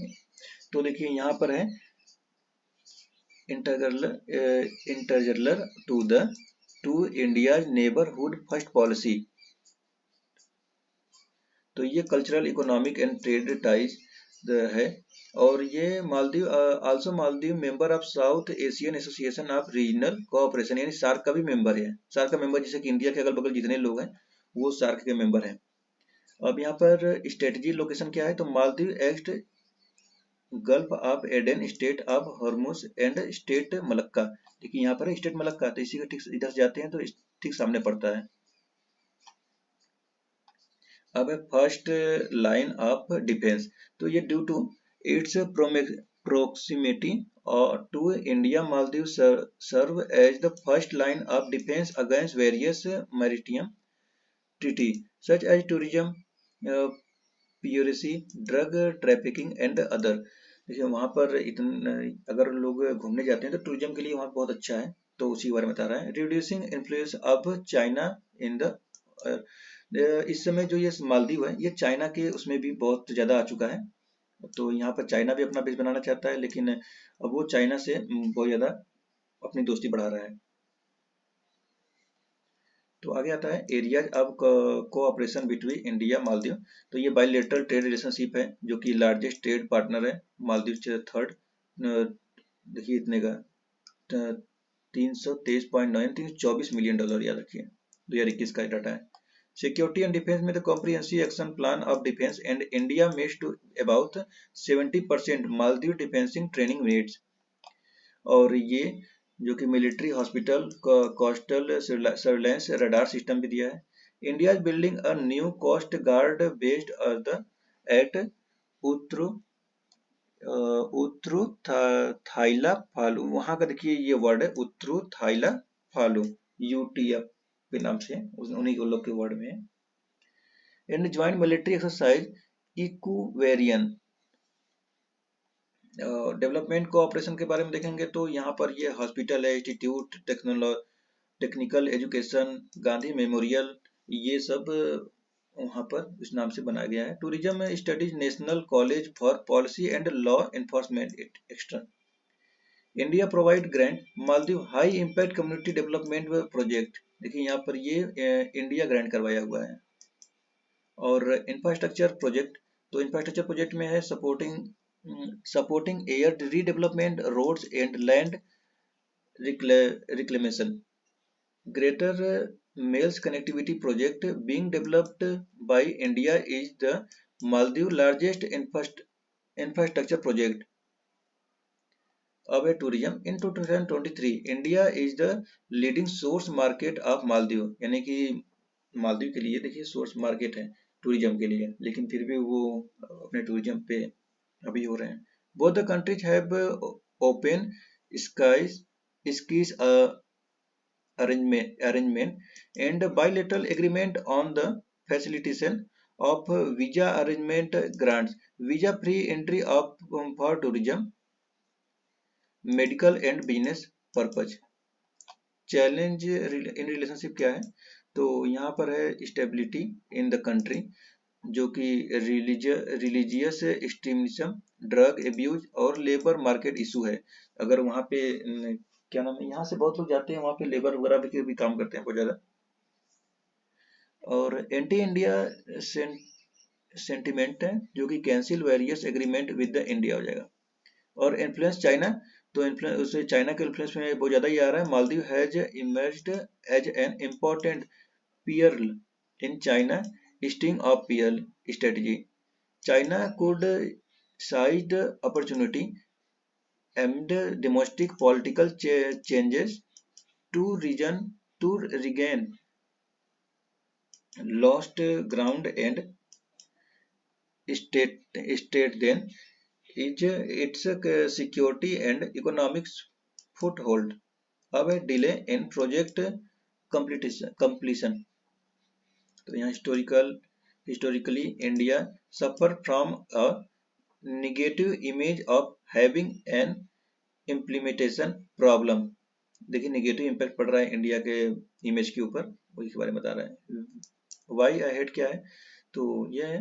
तो देखिए यहाँ पर है integral to India neighbourhood first policy. तो ये cultural, economic and trade ties है। और ये Maldives also Maldives member of South Asian Association of Regional Cooperation, यानी सार्क का भी मेंबर है। सार्क का मेंबर जैसे कि इंडिया के अगल बगल जितने लोग हैं वो सार्क के मेंबर हैं। अब यहाँ पर स्ट्रेटजी लोकेशन क्या है, तो Maldives act gulf of Aden, state of Hormuz and state Malacca. देखिए यहाँ पर है स्टेट मलक्का, तो इसी के ठीक इधर से जाते हैं तो ठीक सामने पड़ता है। अब है फर्स्ट लाइन ऑफ डिफेंस, तो ये due to its proximity to India, Maldives serve as the first line of defense against various maritime treaty such as tourism, piracy, drug trafficking and other। देखिए वहाँ पर इतने अगर लोग घूमने जाते हैं तो टूरिज्म के लिए वहाँ बहुत अच्छा है, तो उसी के बारे में बता रहा है। Reducing influence of China in the इस समय जो ये मालदीव है, ये चाइना के उसमें भी बहुत ज़्यादा आ चुका है। तो यहाँ पर चाइना भी अपना बेस बनाना चाहता है, लेकिन अब वो चाइना से बहुत ज़्यादा अपनी दोस्ती बढ़ा रहा है। तो आगे आता है areas of cooperation between India Maldives. तो ये बायलैटरल ट्रेड रिलेशनशिप है, जो कि लार्जेस्ट ट्रेड पार्टनर है, मालदीव से थर्ड। देखिए इतने का 323.9, $324 मिलियन, याद रखिए, 2021 का डाटा है। सिक्योरिटी एंड डिफेंस में तो comprehensive action plan of defence and India makes to about 70% Maldives defence training needs. और ये जो कि military hospital coastal surveillance radar system भी दिया है। India is building a new coast guard based at Uthuru Uthuru Thila Falhu. वहां का देखिए ये वर्ड है उत्तरू थाइला फालू, यूटीएफ के नाम से उन्हीं के लोग के वर्ड में है। And joint military exercise Ekuverin. Development cooperation के बारे में देखेंगे तो यहाँ पर ये हॉस्पिटल है, institute technical education, Gandhi memorial, ये सब वहाँ पर इस नाम से बनाया गया है। Tourism studies national college for policy and law enforcement extra. India provide grant Maldives high impact community development project. देखिए यहाँ पर ये इंडिया ग्रांट करवाया हुआ है। और इंफ्रास्ट्रक्चर प्रोजेक्ट, तो इंफ्रास्ट्रक्चर प्रोजेक्ट में है supporting air redevelopment, roads and land reclamation. Greater Male's connectivity project being developed by India is the Maldives largest infrastructure project. अब है tourism. In 2023 India is the leading source market of Maldives, यानी कि मालदीव के लिए देखिए सोर्स मार्केट है टूरिज्म के लिए, लेकिन फिर भी वो अपने टूरिज्म पे अभी हो रहे हैं। Both the countries have open skies skies arrangement and bilateral agreement on the facilitation of visa arrangement grants, visa free entry of for tourism, medical and business purpose। Challenge in relationship क्या है, तो यहाँ पर है स्टेबिलिटी इन द कंट्री, जो कि रिलीजियस एक्सट्रीमिज्म, ड्रग एब्यूज और लेबर मार्केट इशू है। अगर वहाँ पे क्या नाम है, यहाँ से बहुत लोग जाते हैं वहाँ पे लेबर वगैरह भी काम करते हैं बहुत ज़्यादा। और एंटी इंडिया सेंटिमेंट है जो कि cancel various agreement with the India हो जाएगा। और इन्फ्लुएंस चाइना, तो इन्फ्लुएंस उससे चाइना के इन्फ्लुएंस में बहुत ज़्यादा ही आ रहा है। Maldives has emerged as an important pearl in China sting of pearl strategy. China could seize the opportunity amid domestic political changes to regain lost ground and state then is its security and economic foothold of a delay in project completion. तो यहाँ historically India suffer from a negative image of having an implementation problem। देखिए नेगेटिव इम्पैक्ट पड़ रहा है इंडिया के इमेज के ऊपर, वही के बारे में बता रहा है। वाई अहेड क्या है, तो यह है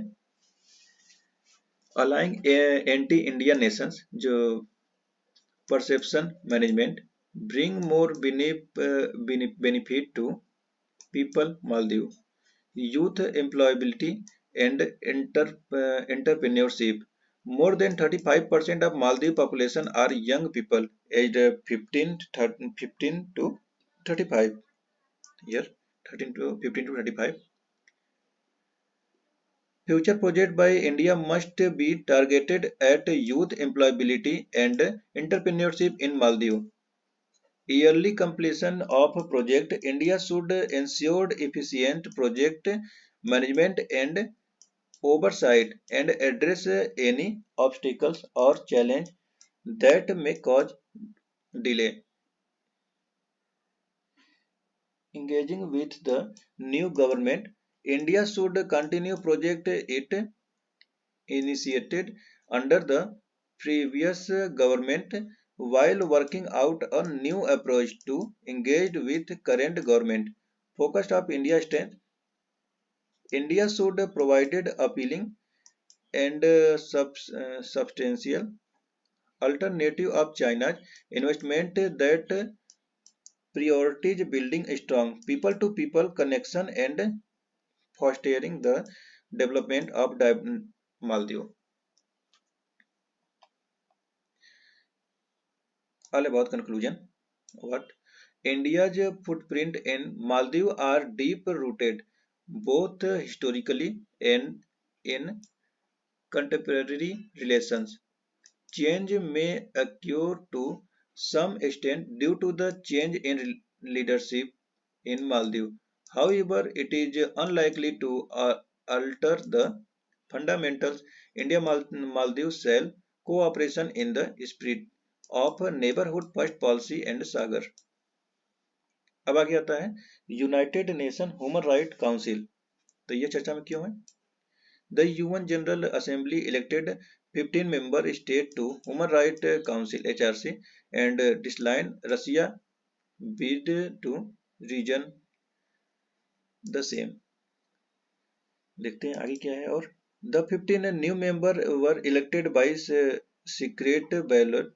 अलाइंग एंटी इंडियन नेशंस जो perception management bring more benefit to people Maldives youth employability and entrepreneurship. More than 35% of Maldives population are young people aged 15 to 35 year 13 to 15 to 35. Future project by India must be targeted at youth employability and entrepreneurship in Maldives. Yearly completion of project, India should ensure efficient project management and oversight and address any obstacles or challenge that may cause delay. Engaging with the new government, India should continue project it initiated under the previous government while working out a new approach to engage with current government. Focus of India's strength, India should provided appealing and substantial alternative of China's investment that prioritize building a strong people-to-people connection and fostering the development of Maldives. All about conclusion. What? India's footprint in Maldives are deep rooted both historically and in contemporary relations. Change may occur to some extent due to the change in leadership in Maldives. However, it is unlikely to alter the fundamentals. India-Maldives shall cooperation in the spirit of neighborhood first policy and Sagar। अब आगे आता है United Nation Human Right council. तो ये चर्चा में क्यों है? The UN General Assembly elected 15 member state to Human Rights Council (HRC) and declined Russia bid to region the same। देखते हैं आगे क्या है। और the 15 new member were elected by secret ballot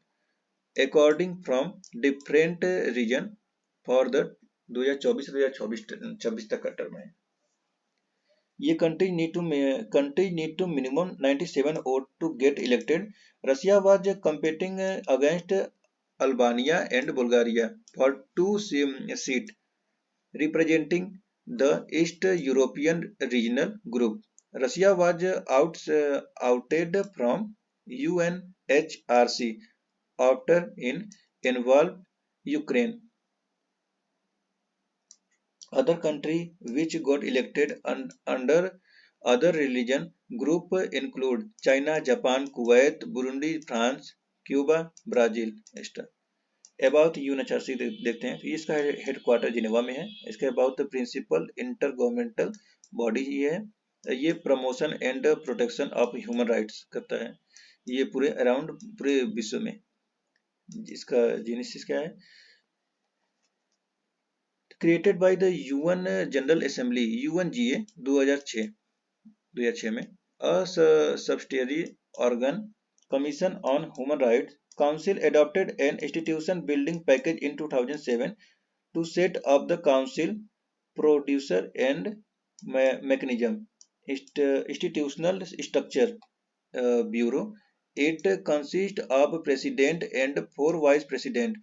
according from different region for the 2024-2026 तक का टर्म है। ये countries need to minimum 97 vote to get elected. Russia was competing against Albania and Bulgaria for two seats representing the East European regional group. Russia was outed from UNHRC after it involved Ukraine. Other countries which got elected under other religion group include China, Japan, Kuwait, Burundi, France, Cuba, Brazil, etc. About UNHRC देखते हैं। तो इसका हेडक्वार्टर जिनेवा में है। इसके अबाउट प्रिंसिपल इंटरगवर्नमेंटल बॉडी ये है। ये promotion and protection of human rights करता है। ये पूरे अराउंड पूरे विश्व में। इसका जेनेसिस क्या है? Created by the UN general assembly UNGA 2006 में अ subsidiary organ commission on human rights council adopted an institution building package in 2007 to set up the council producer and mechanism, institutional structure. Bureau. It consists of president and four vice president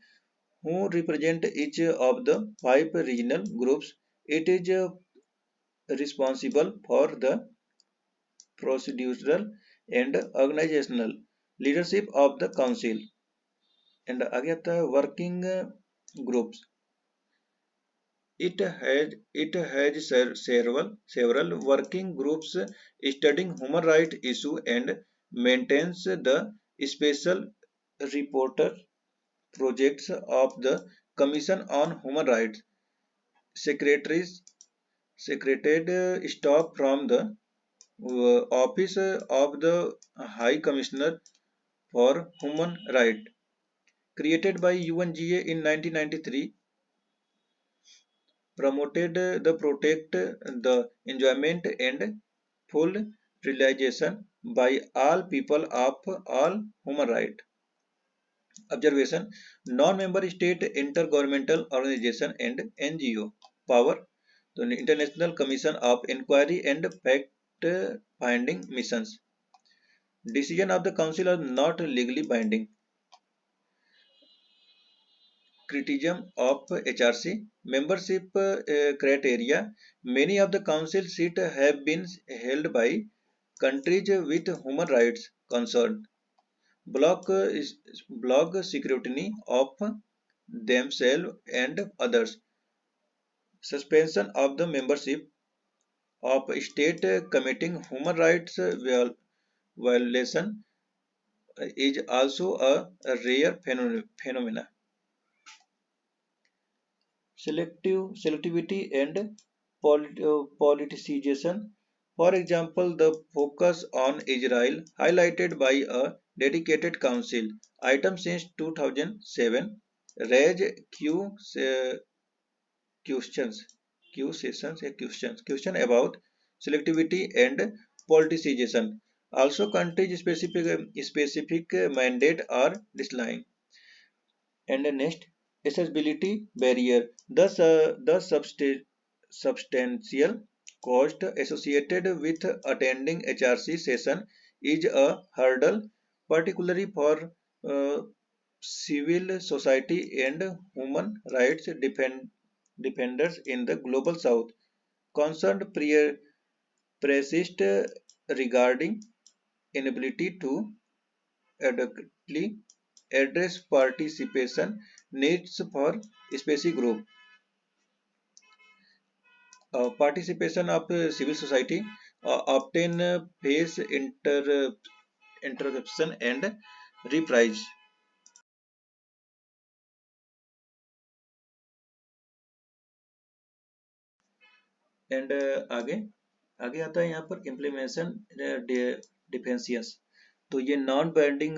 who represent each of the five regional groups. It is responsible for the procedural and organizational leadership of the council. And आगे आता है working groups. It has several working groups studying human rights issue and maintains the special reporter projects of the Commission on Human Rights. Secretaries secreted staff from the Office of the High Commissioner for Human Rights, created by UNGA in 1993, promoted the protect the enjoyment and full realization by all people of all human rights. Observation: non-member state intergovernmental organization and NGO. Power: the International Commission of Inquiry and Fact-Finding Missions. Decisions of the Council are not legally binding. Criticism of HRC. Membership criteria. Many of the Council seats have been held by countries with human rights concerns. Block scrutiny of themselves and others. Suspension of the membership of state committing human rights violation is also a rare phenomenon. Selectivity and politicization. For example, the focus on Israel highlighted by a dedicated council item since 2007 raise questions question about selectivity and politicization. Also, country specific mandate are dislined. And the next, accessibility barrier. The substantial cost associated with attending HRC session is a hurdle, particularly for uh, civil society and human rights defenders in the global south. Concerned persist regarding inability to adequately address participation needs for specific group. Participation of civil society obtain face interruption and reprise. And आगे आगे आता है यहाँ पर इम्प्लीमेंटेशन डिफेंसियस. तो ये नॉन बाइंडिंग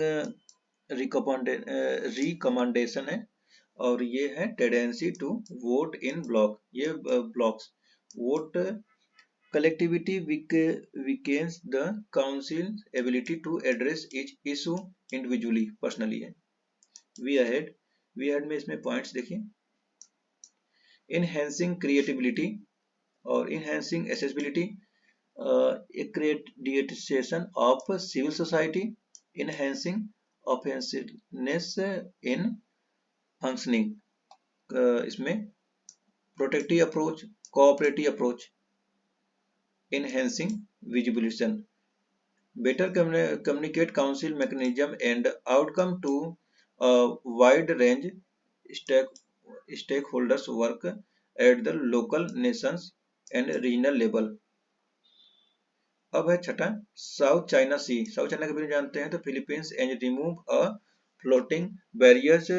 रिकमेंडेशन है और ये है tendency to vote in bloc. ये blocs vote collectivity weakens the council's ability to address each issue individually personally है. वी हेड में इसमें पॉइंट्स देखिए. enhancing creativity और enhancing accessibility, accreditation of civil society, enhancing offensiveness in functioning. इसमें protective approach, cooperative approach, enhancing visibilization, better communicate council mechanism and outcome to a wide range stake, stakeholders work at the local, nations and regional level. अब है छठा साउथ चाइना सी. साउथ चाइना के बारे में जानते हैं. तो Philippines and remove a floating barriers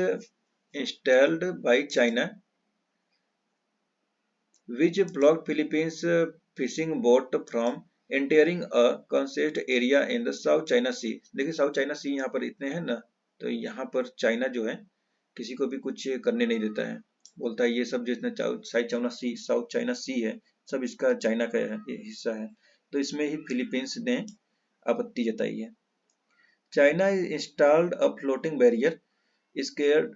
installed by China which blocked Philippines fishing boat from entering a concealed area in the South China Sea. देखिए साउथ चाइना सी यहाँ पर इतने हैं ना, तो यहाँ पर चाइना जो है किसी को भी कुछ करने नहीं देता है. बोलता है ये सब जितने साउथ चाइना सी है सब इसका चाइना का हिस्सा है. तो इसमें ही फिलीपींस ने आपत्ति जताई है. China installed a floating barrier स्केर्ड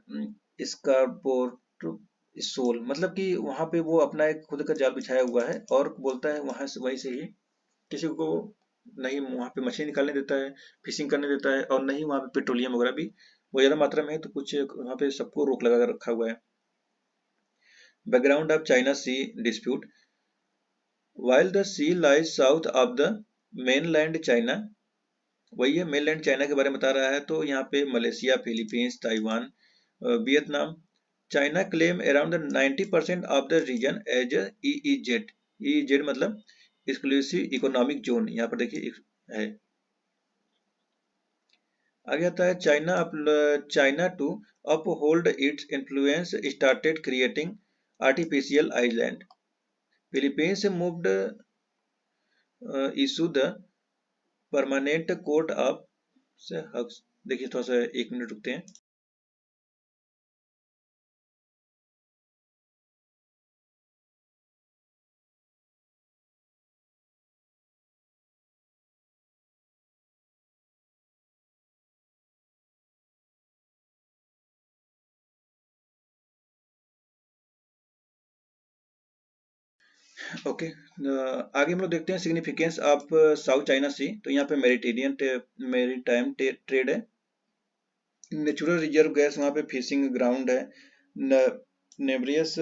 स्कारपोर्ट सोल मतलब कि वहां पे वो अपना एक खुद का जाल बिछाया हुआ है और बोलता है वहां से वहीं से ही किसी को नहीं वहां पे मछली निकालने देता है, फिशिंग करने देता है, और नहीं वहां पे पेट्रोलियम वगैरह भी वो ज्यादा मात्रा में है, तो कुछ वहां पे सबको रोक लगा कर रखा हुआ है। Background of China sea dispute, while the sea lies south of the mainland China, वही है मेनलैंड चाइना के बारे में बता रहा है। तो यहाँ पे Malaysia, Philippines, Taiwan, Vietnam, China claim around 90% of the region as EEZ. EEZ मतलब एक्सक्लूसिव इकोनॉमिक जोन, यहाँ पर देखिए है। आगे आता है China to uphold its influence started creating artificial island. Philippines moved issue the permanent code of हक्स। देखिए थोड़ा सा 1 मिनट रुकते हैं। ओके, आगे हम लोग देखते हैं सिग्निफिकेंस ऑफ साउथ चाइना सी। तो यहाँ पे मेरीटाइम ट्रेड है, नेचुरल रिजर्व गैस, वहाँ पे फिशिंग ग्राउंड है, नेवरियस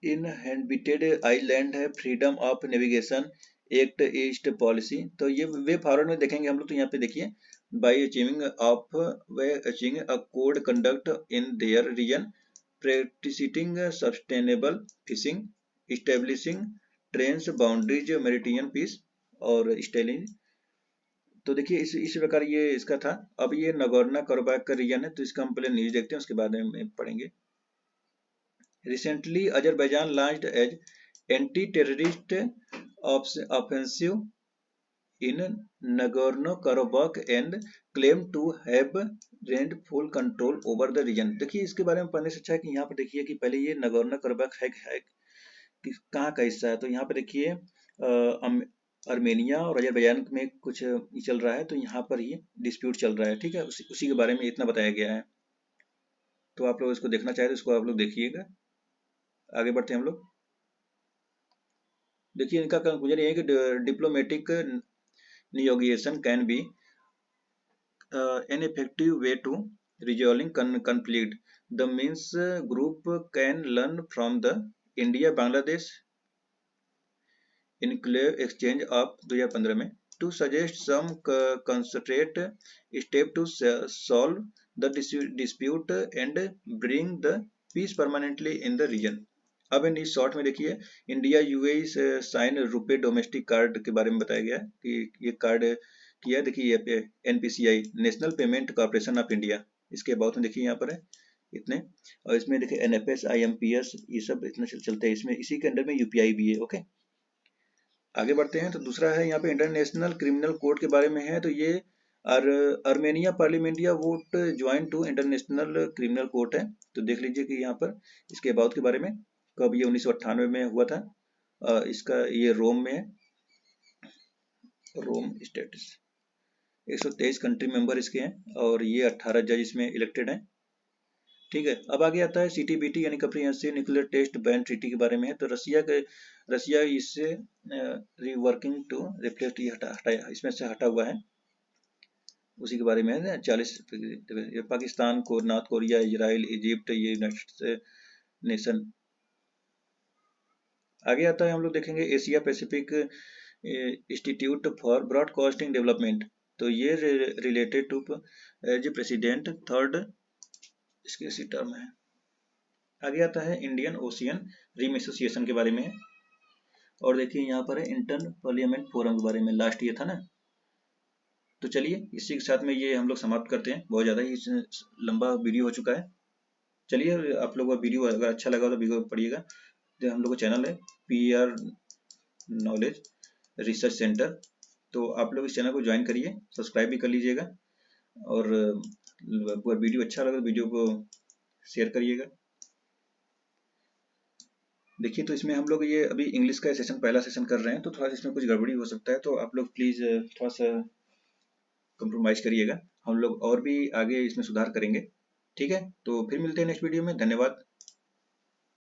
इनहेबिटेड आइलैंड है, freedom of navigation act east policy. तो ये वे फॉरवर्ड में देखेंगे हम लोग। तो यहाँ पे देखिए by achieving of way achieving a code conduct in their region, practicing sustainable fishing, establishing trans boundaries maritime peace और स्टेलिंग। तो देखिए इस प्रकार ये इसका था। अब ये नगोर्नो कराबाख का रीजन है, तो इसका हम पहले न्यूज देखते हैं, उसके बाद में पढ़ेंगे। Recently Azerbaijan launched as anti terrorist offensive in Nagorno-Karabakh and claim to have gained full control over the region। देखिए इसके बारे में पढ़ने से अच्छा है कि यहाँ पर देखिए कि पहले ये नगोर्नो कराबाख है कि कहाँ का हिस्सा है। तो यहाँ पे देखिए अर्मेनिया और अजरबैजान में कुछ चल रहा है, तो यहाँ पर ही डिस्प्यूट चल रहा है, ठीक है। उसी के बारे में इतना बताया गया है। तो आप लोग इसको देखना चाहे तो इसको आप लोग देखिएगा। आगे बढ़ते हैं हम लोग। देखिए इनका कंक्लूजन ये है कि diplomatic negotiation can be an effective way to resolving conflict। The Minsk group can learn from the India-Bangladesh enclave exchange of 2015 में to suggest some concerted step to solve the dispute and bring the peace permanently in the region। अब इन इस शॉर्ट में देखिए इंडिया यूएई से साइन रुपे डोमेस्टिक कार्ड के बारे में बताया गया कि ये कार्ड किया है। देखिए ये पे NPCI national payment corporation of India, इसके अबाउट में देखिए यहाँ पर है इतने। और इसमें देखिए एनएफएस आईएमपीएस ये सब इतने चलते हैं इसमें, इसी के अंडर में यूपीआई भी है। ओके, आगे बढ़ते हैं। तो दूसरा है यहाँ पे इंटरनेशनल क्रिमिनल कोर्ट के बारे में है। तो ये Armenia parliamentary vote join to International Criminal Court है। तो देख लीजिए कि यहाँ पर इसके अबाउट के बारे में कब ये 1998 में हुआ था। इसका ये रोम में है, रोम स्टेटस 123 कंट्री मेंबर इसके हैं और ये 18 जज इसमें इलेक्टेड हैं, ठीक है। अब आगे आता है सीटीबीटी यानी comprehensive nuclear test ban treaty के बारे में है। तो रसिया इससे रिवर्किंग टू रिफ्लेक्ट ये हटाया इसमें से हटा हुआ है, उसी के बारे में है 40। पाकिस्तान को नॉर्थ कोरिया, इजराइल, इजिप्ट, ये यूनाइटेड नेशन। आगे आता है हम लोग देखेंगे Asia Pacific Institute for Broadcasting Development. तो ये related to as president third इसके इसी टर्म है। आगे आता है इंडियन ओशियन रिम एसोसिएशन के बारे में है। और देखिए यहाँ पर है इंटर पार्लियामेंट फोरम के बारे में, लास्ट ये था ना। तो चलिए इसी के साथ में ये हम लोग समाप्त करते हैं, बहुत ज़्यादा ही लंबा वीडियो हो चुका है। चलिए आप लोगों का वीडियो अगर अच्छा लगा तो वीडियो पढ़िएगा। तो हम लोग का चैनल है पीआर नॉलेज रिसर्च सेंटर, तो आप लोग इस चैनल को ज्वाइन करिए, सब्सक्राइब भी कर लीजिएगा। और वीडियो अच्छा लगा तो वीडियो को शेयर करिएगा। देखिए तो इसमें हम लोग ये अभी इंग्लिश का सेशन पहला सेशन कर रहे हैं, तो थोड़ा सा इसमें कुछ गड़बड़ी हो सकता है, तो आप लोग प्लीज़ थोड़ा सा कंप्रोमाइज़ करिएगा। हम लोग और भी आगे इसमें सुधार करेंगे, ठीक है। तो फिर मिलते हैं नेक्स्ट वीडियो में, धन्यवाद।